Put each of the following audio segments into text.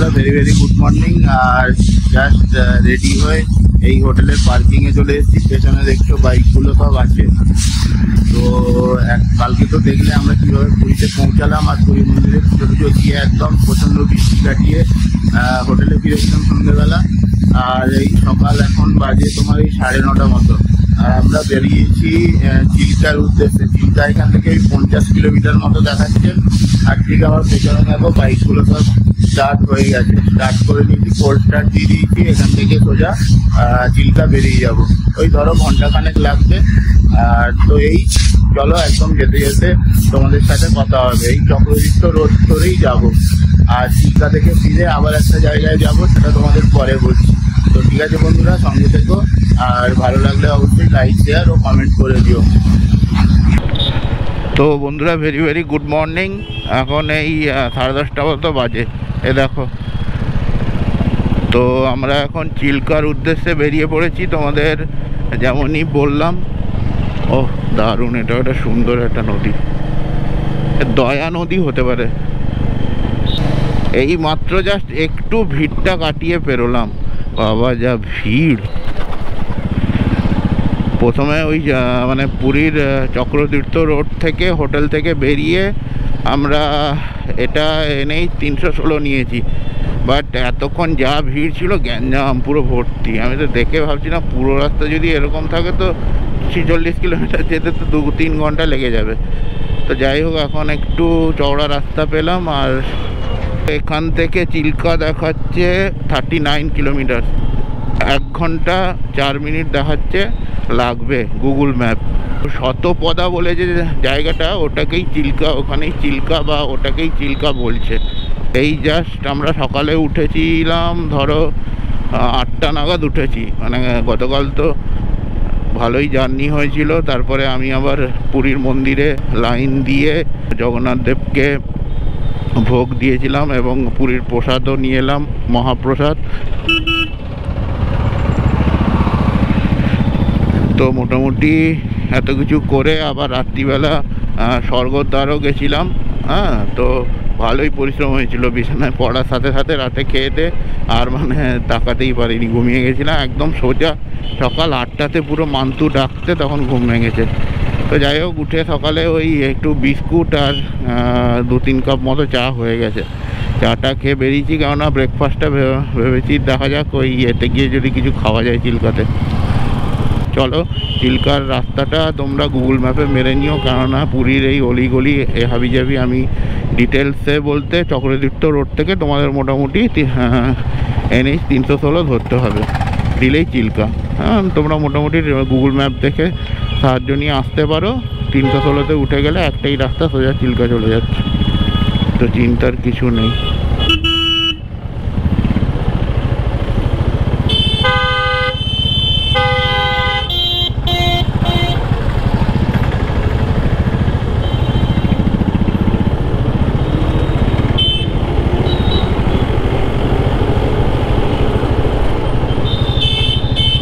বন্ধুরা, very good morning. আর just ready হয়ে এই হোটেলের পার্কিংয়ে চলে এসেছি। পেছনে দেখছো বাইকগুলো সব আছে। তো কালকে তো দেখলে আমরা কীভাবে পুরীতে পৌঁছালাম, আর পুরী মন্দিরে পুজো টুজো দিয়ে একদম প্রচণ্ড বৃষ্টি কাটিয়ে হোটেলে ফিরেছিলাম সন্ধ্যেবেলা। আর এই সকাল এখন বাজে তোমার এই 9:30 মতো। আর আমরা বেরিয়েছি চিল্কার উদ্দেশ্যে। চিল্কা এখান থেকে 50 কিলোমিটার মতো দেখাচ্ছে। আর ঠিক আমার পেছনে দেখো বাইকগুলো সব স্টার্ট হয়ে গেছে, স্টার্ট করে নিয়েছি, কোল্ড স্টার্ট দিয়ে দিয়েছি। এখান থেকে সোজা চিল্কা বেরিয়ে যাব, ওই ধরো ঘন্টাখানেক লাগবে। আর তো এই চলো একদম যেতে যেতে তোমাদের সাথে কথা হবে। এই চক্রতীর্থ রোড ধরেই যাব, আর চিল্কা থেকে ফিরে আবার একটা জায়গায় যাব, সেটা তোমাদের পরে বলছি। তো ঠিক আছে বন্ধুরা, সঙ্গে থেকো। আর ভালো লাগলে অবশ্যই লাইক, শেয়ার ও কমেন্ট করে দিও। তো বন্ধুরা, ভেরি গুড মর্নিং। এখন এই 10:30 মতো বাজে, এ দেখো। তো আমরা এখন চিল্কার উদ্দেশ্যে বেরিয়ে পড়েছি, তোমাদের যেমনই বললাম। ওহ দারুণ, এটা একটা সুন্দর একটা নদী, দয়া নদী হতে পারে। এই মাত্র জাস্ট একটু ভিড়টা কাটিয়ে পেরোলাম। বাবা যা ভিড়! প্রথমে ওই মানে পুরীর চক্রতীর্থ রোড থেকে, হোটেল থেকে বেরিয়ে আমরা এটা এনেই 316 নিয়েছি। বাট এতক্ষণ যা ভিড় ছিল, গ্যাঞ্জাম পুরো ভর্তি। আমি তো দেখে ভাবছিলাম পুরো রাস্তা যদি এরকম থাকে তো 46 কিলোমিটার যেতে তো 2-3 ঘন্টা লেগে যাবে। তো যাই হোক, এখন একটু চওড়া রাস্তা পেলাম। আর এখান থেকে চিল্কা দেখাচ্ছে 39 কিলোমিটার, 1 ঘন্টা 4 মিনিট দেখাচ্ছে লাগবে গুগল ম্যাপ। শতপদা বলে যে জায়গাটা, ওটাকেই চিল্কা, ওখানেই চিল্কা বা ওটাকেই চিল্কা বলছে। এই জাস্ট আমরা সকালে উঠেছিলাম, ধরো 8টা নাগাদ উঠেছি। মানে গতকাল তো ভালোই জার্নি হয়েছিল। তারপরে আমি আবার পুরীর মন্দিরে লাইন দিয়ে জগন্নাথ দেবকে ভোগ দিয়েছিলাম এবং পুরীর প্রসাদও নিয়ে এলাম, মহাপ্রসাদ। তো মোটামুটি এত কিছু করে আবার রাত্রিবেলা স্বর্গদ্বারও গেছিলাম। হ্যাঁ, তো ভালোই পরিশ্রম হয়েছিল। বিছানায় পড়ার সাথে সাথে রাতে খেয়েতে আর মানে তাকাতেই পারিনি, ঘুমিয়ে গেছিলাম একদম সোজা। সকাল 8টাতে পুরো মান্তু ডাকতে তখন ঘুম ভেঙেছে। তো যাই হোক, উঠে সকালে ওই একটু বিস্কুট আর 2-3 কাপ মতো চা হয়ে গেছে। চাটা খেয়ে বেরিয়েছি, কেননা ব্রেকফাস্টটা ভেবেছি দেখা যাক ওই এতে গিয়ে যদি কিছু খাওয়া যায় চিল্কাতে। চলো, চিল্কার রাস্তাটা তোমরা গুগল ম্যাপে মেরে নিও, কেননা পুরীর এই অলিগলি এ হাবিজাবি আমি ডিটেলসে বলতে চক্রতীর্থ রোড থেকে তোমাদের মোটামুটি NH 316 ধরতে হবে, দিলেই চিল্কা। হ্যাঁ, তোমরা মোটামুটি গুগল ম্যাপ দেখে সাহায্য নিয়ে আসতে পারো। 316তে উঠে গেলে একটাই রাস্তা, সোজা চিল্কা চলে যাচ্ছে। তো চিন্তার কিছু নেই।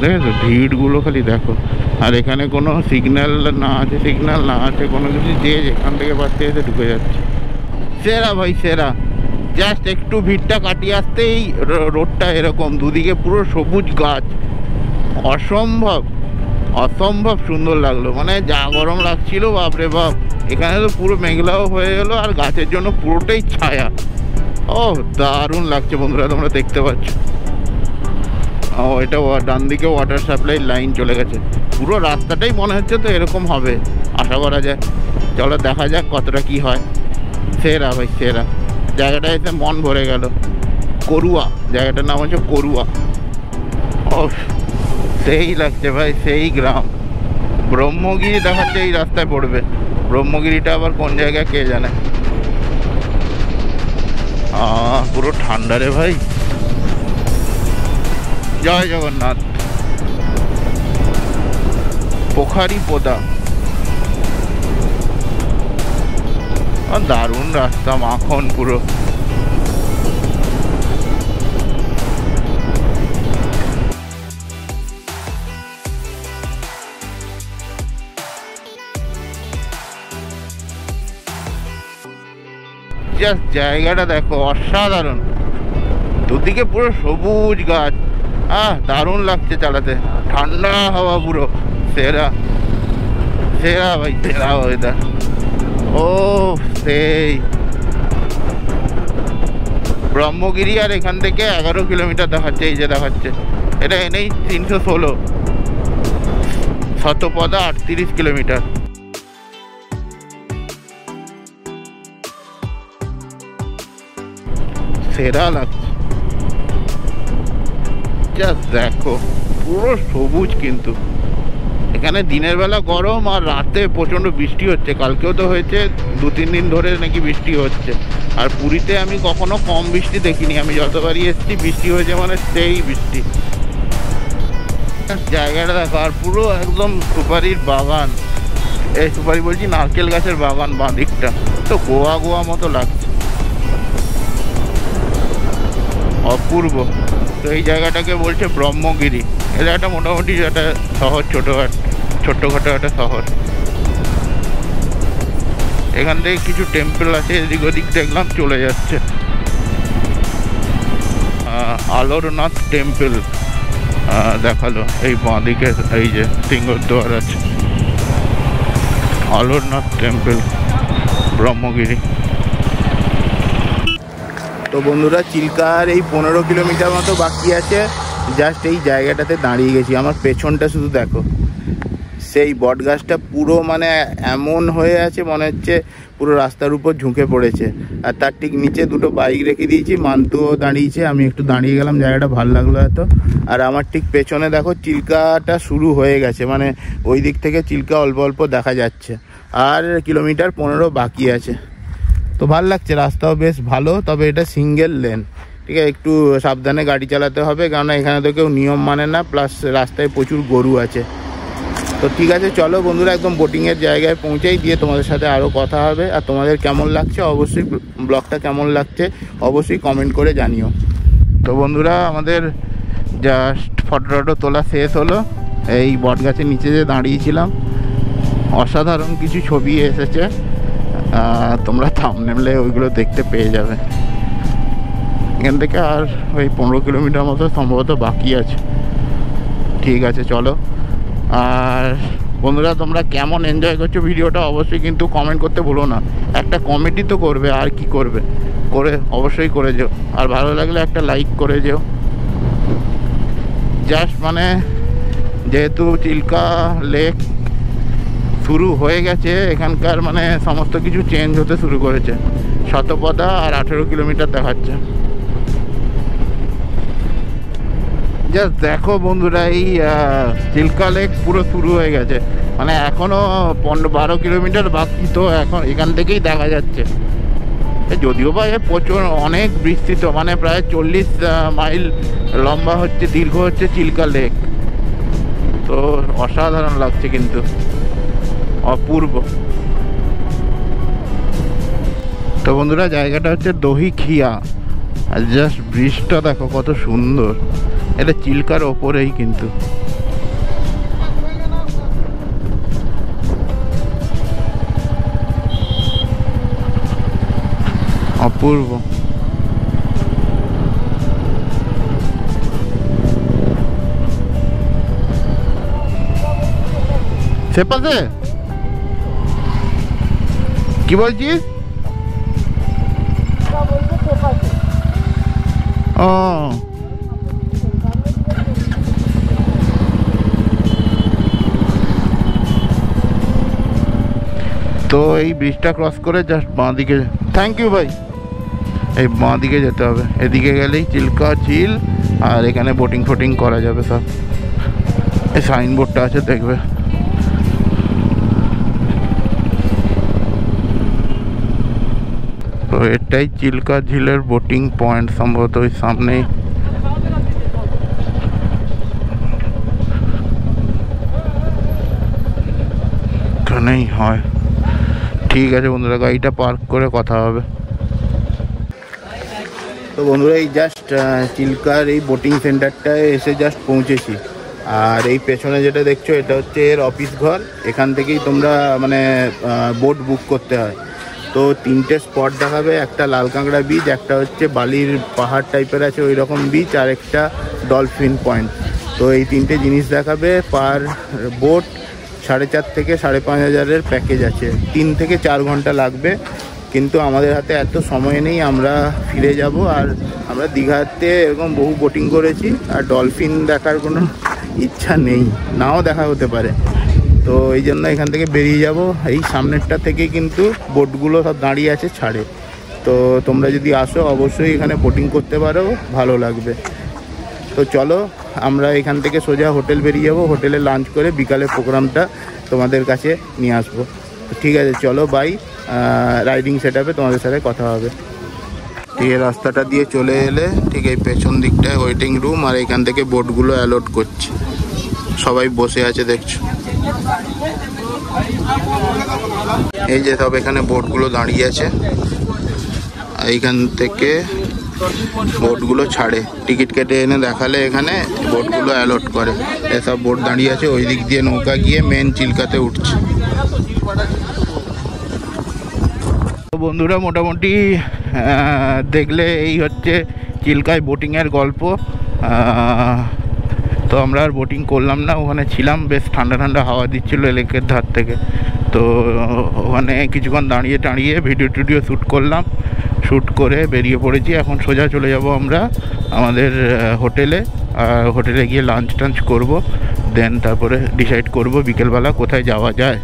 দেখেছো ভিড়গুলো, খালি দেখো। আর এখানে কোনো সিগন্যাল না আছে কোনো কিছু, যে যেখান থেকে পাচ্ছে এসে ঢুকে যাচ্ছে। সেরা ভাই সেরা। জাস্ট একটু ভিড়টা কাটিয়ে আসতেই রোডটা এরকম, দুদিকে পুরো সবুজ গাছ, অসম্ভব সুন্দর লাগলো। মানে যা গরম লাগছিল বাপরে বাপ, এখানে তো পুরো মেঘলাও হয়ে গেলো আর গাছের জন্য পুরোটাই ছায়া। ও দারুণ লাগছে বন্ধুরা, তোমরা দেখতে পাচ্ছ। ও এটা ডান দিকে ওয়াটার সাপ্লাই লাইন চলে গেছে। পুরো রাস্তাটাই মনে হচ্ছে তো এরকম হবে, আশা করা যায়। চলো দেখা যাক কতটা কি হয়। সেরা ভাই সেরা, জায়গাটা এসে মন ভরে গেল। করুয়া, জায়গাটার নাম হচ্ছে করুয়া। ও সেই লাগছে ভাই, সেই গ্রাম। ব্রহ্মগিরি দেখাচ্ছে এই রাস্তায় পড়বে। ব্রহ্মগিরিটা আবার কোন জায়গায় কে জানে। পুরো ঠান্ডা রে ভাই। জয় জগন্নাথ। পোখারি পোদা, দারুণ রাস্তা, মাখন পুরো। জাস্ট জায়গাটা দেখো, অসাধারণ। দুদিকে পুরো সবুজ গাছ, দারুণ লাগছে চালাতে, ঠান্ডা হাওয়া পুরো, সেরা সেরা ভাই, সেরা ওয়েদার। ও সেই ব্রহ্মগিরি, আর এখান থেকে 11 কিলোমিটার দেখাচ্ছে, এই যে দেখাচ্ছে, এটা এনেই 316, শতপদা 38 কিলোমিটার। সেরা লাগছে, জাস্ট দেখো পুরো সবুজ। কিন্তু এখানে দিনের বেলা গরম আর রাতে প্রচণ্ড বৃষ্টি হচ্ছে, কালকেও তো হয়েছে, 2-3 দিন ধরে নাকি বৃষ্টি হচ্ছে। আর পুরীতে আমি কখনো কম বৃষ্টি দেখিনি, আমি যতবারই এসেছি বৃষ্টি হয়েছে মানে সেই বৃষ্টি। জায়গাটা দেখো, আর পুরো একদম সুপারির বাগান, এই সুপারি বলছি, নারকেল গাছের বাগান বাঁ দিকটা, তো গোয়া গোয়া মতো লাগছে, অপূর্ব। তো এই জায়গাটাকে বলছে ব্রহ্মগিরি। এটা একটা মোটামুটি একটা শহর, ছোট্টখাটো একটা শহর। এখান থেকে কিছু টেম্পল আছে, এদিক ওদিক দেখলাম চলে যাচ্ছে। আলোরনাথ টেম্পল দেখালো এই বাঁ দিকে, এই যে সিংহদ্বার আছে, আলোরনাথ টেম্পল, ব্রহ্মগিরি। তো বন্ধুরা, চিল্কার এই 15 কিলোমিটার মতো বাকি আছে। জাস্ট এই জায়গাটাতে দাঁড়িয়ে গেছি, আমার পেছনটা শুধু দেখো, সেই বট গাছটা পুরো মানে এমন হয়ে আছে মনে হচ্ছে পুরো রাস্তার উপর ঝুঁকে পড়েছে। আর তার ঠিক নিচে দুটো বাইক রেখে দিয়েছি, মান্তুও দাঁড়িয়েছে, আমি একটু দাঁড়িয়ে গেলাম, জায়গাটা ভালো লাগলো এত। আর আমার ঠিক পেছনে দেখো চিল্কাটা শুরু হয়ে গেছে, মানে ওই দিক থেকে চিল্কা অল্প অল্প দেখা যাচ্ছে। আর কিলোমিটার 15 বাকি আছে। তো ভালো লাগছে, রাস্তাও বেশ ভালো, তবে এটা সিঙ্গেল লেন, ঠিক আছে, একটু সাবধানে গাড়ি চালাতে হবে, কারণ এখানে তো কেউ নিয়ম মানে না, প্লাস রাস্তায় প্রচুর গরু আছে। তো ঠিক আছে, চলো বন্ধুরা, একদম বোটিংয়ের জায়গায় পৌঁছেই দিয়ে তোমাদের সাথে আরও কথা হবে। আর তোমাদের কেমন লাগছে অবশ্যই, ব্লগটা কেমন লাগছে অবশ্যই কমেন্ট করে জানিও। তো বন্ধুরা, আমাদের জাস্ট ফটো তোলা শেষ হলো। এই বট গাছের নিচে যে দাঁড়িয়েছিলাম, অসাধারণ কিছু ছবি এসেছে, তোমরা থাম্বনেলে ওইগুলো দেখতে পেয়ে যাবে। এখান থেকে আর ওই 15 কিলোমিটার মতো সম্ভবত বাকি আছে। ঠিক আছে, চলো। আর বন্ধুরা, তোমরা কেমন এনজয় করছো ভিডিওটা অবশ্যই কিন্তু কমেন্ট করতে ভুলো না। একটা কমেন্টই তো করবে, আর কি করবে, করে অবশ্যই করে যেও। আর ভালো লাগলে একটা লাইক করে যেও। জাস্ট মানে যেহেতু চিল্কা লেক শুরু হয়ে গেছে, এখানকার মানে সমস্ত কিছু চেঞ্জ হতে শুরু করেছে। শতপদা আর 18 কিলোমিটার দেখাচ্ছে। জাস্ট দেখো বন্ধুরা, এই চিল্কা লেক পুরো শুরু হয়ে গেছে, মানে এখনও 12 কিলোমিটার বাকি, তো এখন এখান থেকেই দেখা যাচ্ছে। যদিও বা প্রচুর অনেক বিস্তৃত, মানে প্রায় 40 মাইল লম্বা হচ্ছে, দীর্ঘ হচ্ছে চিল্কা লেক। তো অসাধারণ লাগছে, কিন্তু অপূর্ব। তো বন্ধুরা, জায়গাটা হচ্ছে দহিখিয়া, আর জাস্ট ব্রিজটা দেখো কত সুন্দর, এটা চিল্কার ওপরেই কিন্তু। অপূর্ব। সে পাশে কি বলছিস? ও, তো এই ব্রিজটা ক্রস করে জাস্ট বাঁ দিকে, থ্যাংক ইউ ভাই, এই বাঁ দিকে যেতে হবে। এদিকে গেলেই চিল্কা ঝিল, আর এখানে বোটিং ফোটিং করা যাবে সব। এই সাইনবোর্ডটা আছে, দেখবে। তো এটাই চিল্কা ঝিলের বোটিং পয়েন্ট, সম্ভবত ওই সামনেই। এখানেই হয়। ঠিক আছে বন্ধুরা, গাড়িটা পার্ক করে কথা হবে। তো বন্ধুরা, এই জাস্ট চিল্কার এই বোটিং সেন্টারটায় এসে জাস্ট পৌঁছেছি। আর এই পেছনে যেটা দেখছো, এটা হচ্ছে এর অফিস ঘর, এখান থেকেই তোমরা মানে বোট বুক করতে হয়। তো তো 3টে স্পট দেখাবে, একটা লাল কাঁকড়া বিচ, একটা হচ্ছে বালির পাহাড় টাইপের আছে ওই রকম বিচ, আর একটা ডলফিন পয়েন্ট। তো এই 3টে জিনিস দেখাবে। পার বোট 4,500 থেকে 5,500 প্যাকেজ আছে। 3 থেকে 4 ঘন্টা লাগবে, কিন্তু আমাদের হাতে এত সময় নেই, আমরা ফিরে যাব। আর আমরা দীঘাতে এরকম বহু বোটিং করেছি, আর ডলফিন দেখার কোনো ইচ্ছা নেই, নাও দেখা হতে পারে। তো এই জন্য এখান থেকে বেরিয়ে যাব। এই সামনেরটা থেকে কিন্তু বোটগুলো সব দাঁড়িয়ে আছে ছাড়ে। তো তোমরা যদি আসো অবশ্যই এখানে বোটিং করতে পারো, ভালো লাগবে। তো চলো আমরা এখান থেকে সোজা হোটেল বেরিয়ে যাবো, হোটেলে লাঞ্চ করে বিকালের প্রোগ্রামটা তোমাদের কাছে নিয়ে আসবো। ঠিক আছে, চলো বাই। রাইডিং সেট আপে তোমাদের সাথে কথা হবে। ঠিক এই রাস্তাটা দিয়ে চলে এলে ঠিক এই পেছন দিকটায় ওয়েটিং রুম, আর এখান থেকে বোটগুলো অ্যালট করছে, সবাই বসে আছে দেখছো। এই যে সব এখানে বোটগুলো দাঁড়িয়ে আছে, এইখান থেকে বোটগুলো ছাড়ে, টিকিট কেটে এনে দেখালে এখানে বোটগুলো অ্যালট করে। এসব বোট দাঁড়িয়ে আছে, ওই দিক দিয়ে নৌকা গিয়ে মেন চিল্কাতে উঠছে। তো বন্ধুরা মোটামুটি দেখলে এই হচ্ছে চিল্কায় বোটিংয়ের গল্প। তো আমরা আর বোটিং করলাম না, ওখানে ছিলাম, বেশ ঠান্ডা ঠান্ডা হাওয়া দিচ্ছিলো লেকের ধার থেকে। তো ওখানে কিছুক্ষণ দাঁড়িয়ে টাড়িয়ে ভিডিও টিডিও শ্যুট করলাম, শ্যুট করে বেরিয়ে পড়েছি। এখন সোজা চলে যাব আমরা আমাদের হোটেলে। হোটেলে গিয়ে লাঞ্চ টাঞ্চ করবো, দেন তারপরে ডিসাইড করব বিকেলবেলা কোথায় যাওয়া যায়।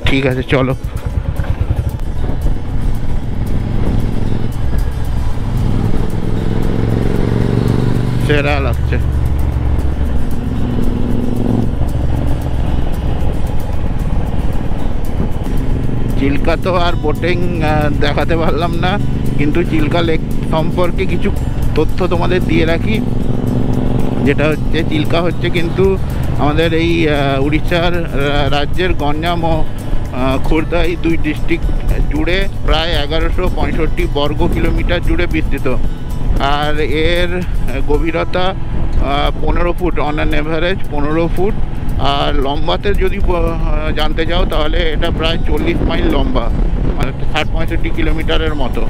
ঠিক আছে চলো। সেরা লাগছে। চিল্কা তো আর বোটিং দেখাতে পারলাম না, কিন্তু চিল্কা লেক সম্পর্কে কিছু তথ্য তোমাদের দিয়ে রাখি। যেটা হচ্ছে চিল্কা হচ্ছে কিন্তু আমাদের এই উড়িষ্যার রাজ্যের গঞ্জাম ও খোর্ধা এই 2 ডিস্ট্রিক্ট জুড়ে প্রায় 1165 বর্গ কিলোমিটার জুড়ে বিস্তৃত। আর এর গভীরতা 15 foot, on an average 15 foot. আর লম্বাতে যদি জানতে চাও তাহলে এটা প্রায় 40 মাইল লম্বা, মানে 60-65 কিলোমিটারের মতো।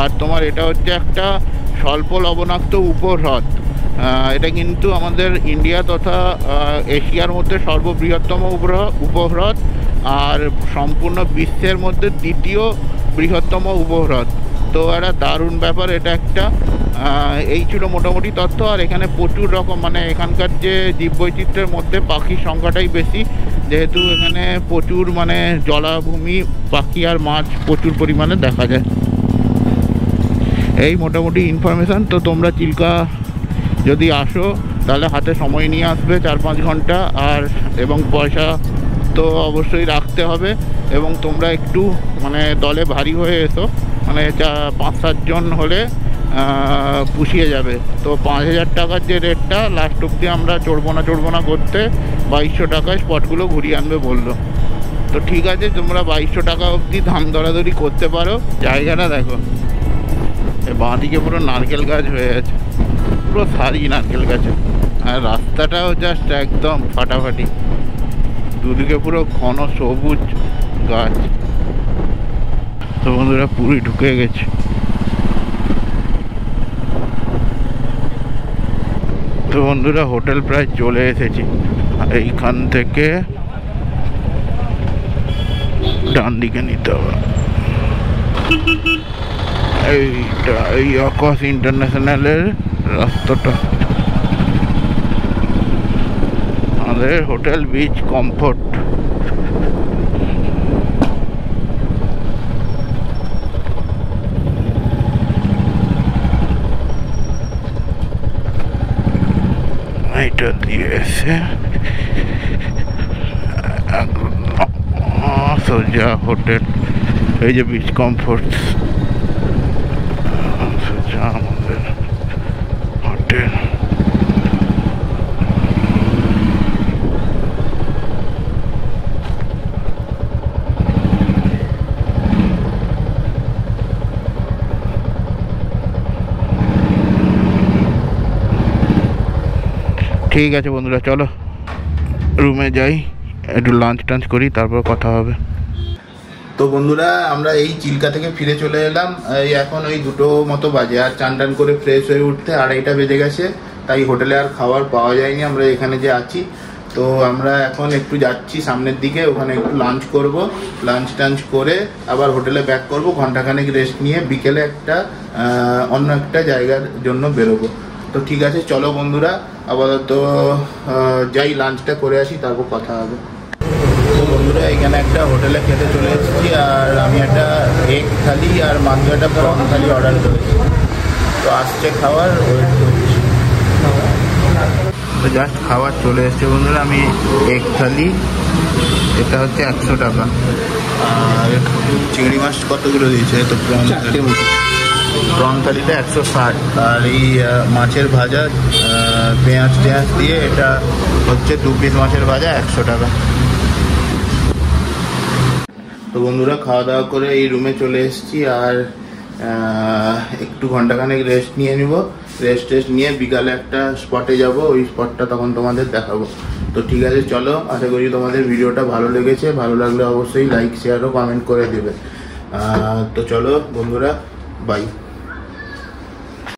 আর তোমার এটা হচ্ছে একটা স্বল্প লবণাক্ত উপহ্রদ। এটা কিন্তু আমাদের ইন্ডিয়া তথা এশিয়ার মধ্যে সর্ববৃহত্তম উপহ্রদ, আর সম্পূর্ণ বিশ্বের মধ্যে 2য় বৃহত্তম উপহ্রদ। তো একটা দারুণ ব্যাপার এটা একটা। এই ছিল মোটামুটি তথ্য। আর এখানে প্রচুর রকম, মানে এখানকার যে জীববৈচিত্র্যের মধ্যে পাখির সংখ্যাটাই বেশি, যেহেতু এখানে প্রচুর মানে জলাভূমি, পাখি আর মাছ প্রচুর পরিমাণে দেখা যায়। এই মোটামুটি ইনফরমেশান। তো তোমরা চিল্কা যদি আসো তাহলে হাতে সময় নিয়ে আসবে 4-5 ঘন্টা, এবং পয়সা তো অবশ্যই রাখতে হবে। এবং তোমরা একটু মানে দলে ভারী হয়ে এসো, মানে 5-7 জন হলে পুষিয়ে যাবে। তো 5,000 টাকার যে রেটটা, লাস্ট অব্দি আমরা চড়বো না করতে 2200 টাকায় স্পটগুলো ঘুরিয়ে আনবে বললো। তো ঠিক আছে, তোমরা 2200 টাকা অবধি দাম দরাদরি করতে পারো। জায়গাটা দেখো, বাঁ দিকে পুরো নারকেল গাছ হয়ে আছে, পুরো সারি নারকেল গাছে। আর রাস্তাটাও জাস্ট একদম ফাটাফাটি, দুদিকে পুরো ঘন সবুজ গাছ। তো বন্ধুরা পুরী ঢুকে গেছে। তো বন্ধুরা হোটেল প্রায় চলে এসেছি। এইখান থেকে ডান দিকে নিতে হবে। এইটা এই আকাশ ইন্টারন্যাশনালের রাস্তাটা। আমাদের হোটেল বিচ কমফোর্ট। এটা দিয়ে এসে সোজা হোটেল, এই যে বিচ কমফোর্ট, সোজা আমাদের হোটেল। ঠিক আছে বন্ধুরা, চলো রুমে যাই, একটু লাঞ্চ টাঞ্চ করি, তারপর কথা হবে। তো বন্ধুরা আমরা এই চিল্কা থেকে ফিরে চলে এলাম, এই এখন ওই 2টো মতো বাজে, আর চান টান করে ফ্রেশ হয়ে উঠতে 2:30টা বেজে গেছে। তাই হোটেলে আর খাবার পাওয়া যায়নি, আমরা এখানে যে আছি। তো আমরা এখন একটু যাচ্ছি সামনের দিকে, ওখানে একটু লাঞ্চ করব, লাঞ্চ টাঞ্চ করে আবার হোটেলে ব্যাক করব, ঘন্টাখানেক রেস্ট নিয়ে বিকেলে একটা অন্য একটা জায়গার জন্য বেরোবো। তো ঠিক আছে, চলো বন্ধুরা আপাতত যাই, লাঞ্চটা করে আসি, তারপর কথা হবে। তো বন্ধুরা এখানে একটা হোটেলে খেতে চলে এসেছি, আর আমি একটা এগ থালি আর মাংস একটা প্রন থালি অর্ডার করেছি। তো আসছে খাবার, ওয়েট করছি। তো জাস্ট খাবার চলে এসছে বন্ধুরা। আমি এগ থালি, এটা হচ্ছে 100 টাকা, আর চিংড়ি মাছ কতগুলো দিয়েছে, তো প্রন থালিটা 160, আর এই মাছের ভাজা পেঁয়াজ টেঁয়াজ দিয়ে এটা হচ্ছে 2 পিস মাছের ভাজা 100 টাকা। তো বন্ধুরা খাওয়া দাওয়া করে এই রুমে চলে এসেছি, আর একটু ঘন্টাখানেক রেস্ট নিয়ে নিব। রেস্ট নিয়ে বিকালে একটা স্পটে যাব, ওই স্পটটা তখন তোমাদের দেখাবো। তো ঠিক আছে চলো, আশা করি তোমাদের ভিডিওটা ভালো লেগেছে। ভালো লাগলে অবশ্যই লাইক শেয়ার ও কমেন্ট করে দেবে। তো চলো বন্ধুরা, বাই।